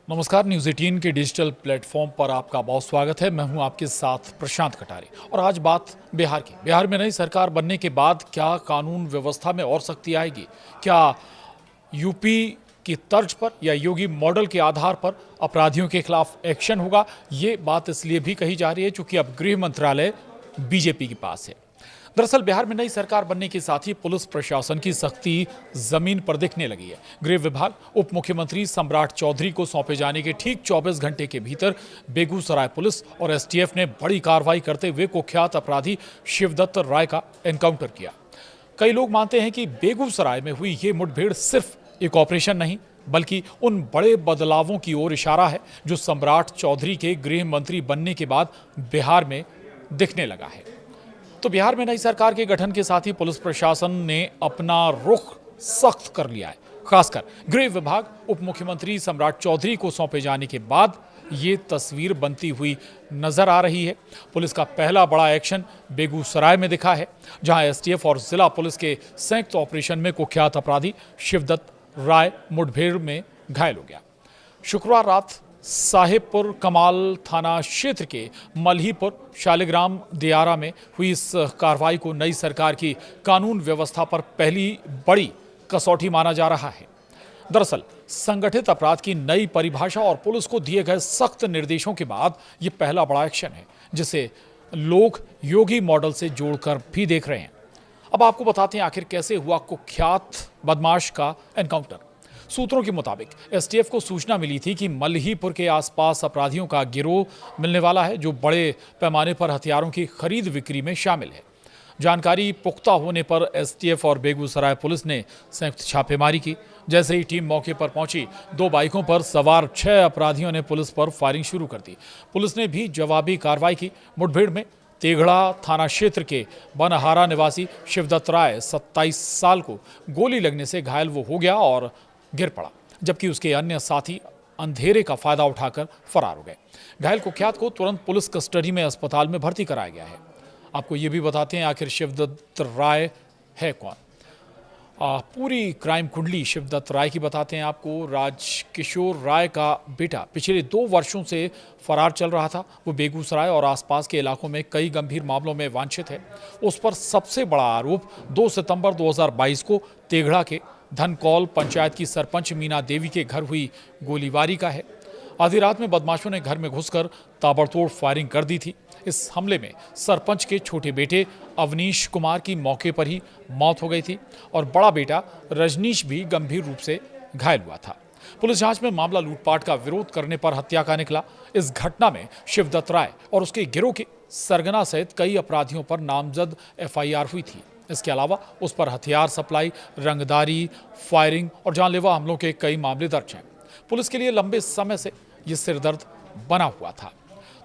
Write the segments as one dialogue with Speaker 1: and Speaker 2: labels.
Speaker 1: नमस्कार, न्यूज़ 18 के digital platform पर आपका बहुत स्वागत है। मैं हूं आपके साथ प्रशांत कटारे और आज बात बिहार की। बिहार में नई सरकार बनने के बाद क्या कानून व्यवस्था में और सख्ती आएगी? क्या यूपी की तर्ज पर या योगी मॉडल के आधार पर अपराधियों के खिलाफ एक्शन होगा? ये बात इसलिए भी कही जा रही है क्योंकि अब गृह मंत्रालय बीजेपी के पास है। दरअसल बिहार में नई सरकार बनने के साथ ही पुलिस प्रशासन की सख्ती जमीन पर दिखने लगी है। गृह विभाग उप मुख्यमंत्री सम्राट चौधरी को सौंपे जाने के ठीक 24 घंटे के भीतर बेगूसराय पुलिस और एसटीएफ ने बड़ी कार्रवाई करते हुए कुख्यात अपराधी शिवदत्त राय का एनकाउंटर किया। कई लोग मानते हैं कि बेगूसराय में हुई ये मुठभेड़ सिर्फ एक ऑपरेशन नहीं बल्कि उन बड़े बदलावों की ओर इशारा है जो सम्राट चौधरी के गृह मंत्री बनने के बाद बिहार में दिखने लगा है। तो बिहार में नई सरकार के गठन के साथ ही पुलिस प्रशासन ने अपना रुख सख्त कर लिया है। खासकर गृह विभाग उप मुख्यमंत्री सम्राट चौधरी को सौंपे जाने के बाद ये तस्वीर बनती हुई नजर आ रही है। पुलिस का पहला बड़ा एक्शन बेगूसराय में दिखा है, जहां एसटीएफ और जिला पुलिस के संयुक्त ऑपरेशन में कुख्यात अपराधी शिवदत्त राय मुठभेड़ में घायल हो गया। शुक्रवार रात साहेबपुर कमाल थाना क्षेत्र के मल्हीपुर शालिग्राम दियारा में हुई इस कार्रवाई को नई सरकार की कानून व्यवस्था पर पहली बड़ी कसौटी माना जा रहा है। दरअसल संगठित अपराध की नई परिभाषा और पुलिस को दिए गए सख्त निर्देशों के बाद ये पहला बड़ा एक्शन है जिसे लोग योगी मॉडल से जोड़कर भी देख रहे हैं। अब आपको बताते हैं आखिर कैसे हुआ कुख्यात बदमाश का एनकाउंटर। सूत्रों के मुताबिक एसटीएफ को सूचना मिली थी कि मल्हीपुर के आसपास अपराधियों का गिरोह मिलने वाला है जो बड़े पैमाने पर हथियारों की खरीद बिक्री में शामिल है। जानकारी पुख्ता होने पर एसटीएफ और बेगूसराय पुलिस ने संयुक्त छापेमारी की। जैसे ही टीम मौके पर पहुंची, 2 बाइकों पर सवार 6 अपराधियों ने पुलिस पर फायरिंग शुरू कर दी। पुलिस ने भी जवाबी कार्रवाई की। मुठभेड़ में तेघड़ा थाना क्षेत्र के बनहारा निवासी शिवदत्त राय 27 साल को गोली लगने से घायल वो हो गया और गिर पड़ा, जबकि उसके अन्य साथी अंधेरे का फायदा उठाकर फरार हो गए। घायल कुख्यात को तुरंत पुलिस कस्टडी में अस्पताल में भर्ती कराया गया है। आपको ये भी बताते हैं आखिर शिवदत्त राय है कौन। पूरी क्राइम कुंडली शिवदत्त राय की बताते हैं आपको। राजकिशोर राय का बेटा पिछले 2 वर्षों से फरार चल रहा था। वो बेगूसराय और आसपास के इलाकों में कई गंभीर मामलों में वांछित है। उस पर सबसे बड़ा आरोप 2 सितंबर 2022 को तेघड़ा के धनकौल पंचायत की सरपंच मीना देवी के घर हुई गोलीबारी का है। आधी रात में बदमाशों ने घर में घुसकर ताबड़तोड़ फायरिंग कर दी थी। इस हमले में सरपंच के छोटे बेटे अवनीश कुमार की मौके पर ही मौत हो गई थी और बड़ा बेटा रजनीश भी गंभीर रूप से घायल हुआ था। पुलिस जांच में मामला लूटपाट का विरोध करने पर हत्या का निकला। इस घटना में शिवदत्त राय और उसके गिरोह के सरगना सहित कई अपराधियों पर नामजद एफआईआर हुई थी। इसके अलावा उस पर हथियार सप्लाई, रंगदारी, फायरिंग और जानलेवा हमलों के कई मामले दर्ज हैं। पुलिस के लिए लंबे समय से ये सिरदर्द बना हुआ था।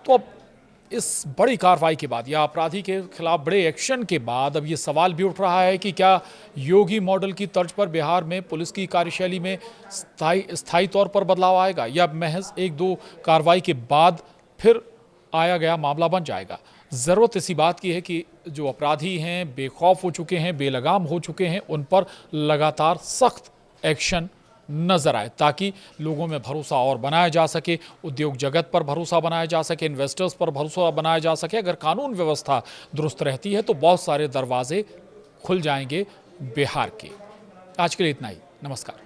Speaker 1: तो अब इस बड़ी कार्रवाई के बाद या अपराधी के खिलाफ बड़े एक्शन के बाद अब ये सवाल भी उठ रहा है कि क्या योगी मॉडल की तर्ज पर बिहार में पुलिस की कार्यशैली में स्थायी तौर पर बदलाव आएगा या महज 1-2 कार्रवाई के बाद फिर आया गया मामला बन जाएगा। ज़रूरत इसी बात की है कि जो अपराधी हैं, बेखौफ हो चुके हैं, बेलगाम हो चुके हैं, उन पर लगातार सख्त एक्शन नजर आए ताकि लोगों में भरोसा और बनाया जा सके, उद्योग जगत पर भरोसा बनाया जा सके, इन्वेस्टर्स पर भरोसा बनाया जा सके। अगर कानून व्यवस्था दुरुस्त रहती है तो बहुत सारे दरवाजे खुल जाएंगे बिहार के। आज के लिए इतना ही। नमस्कार।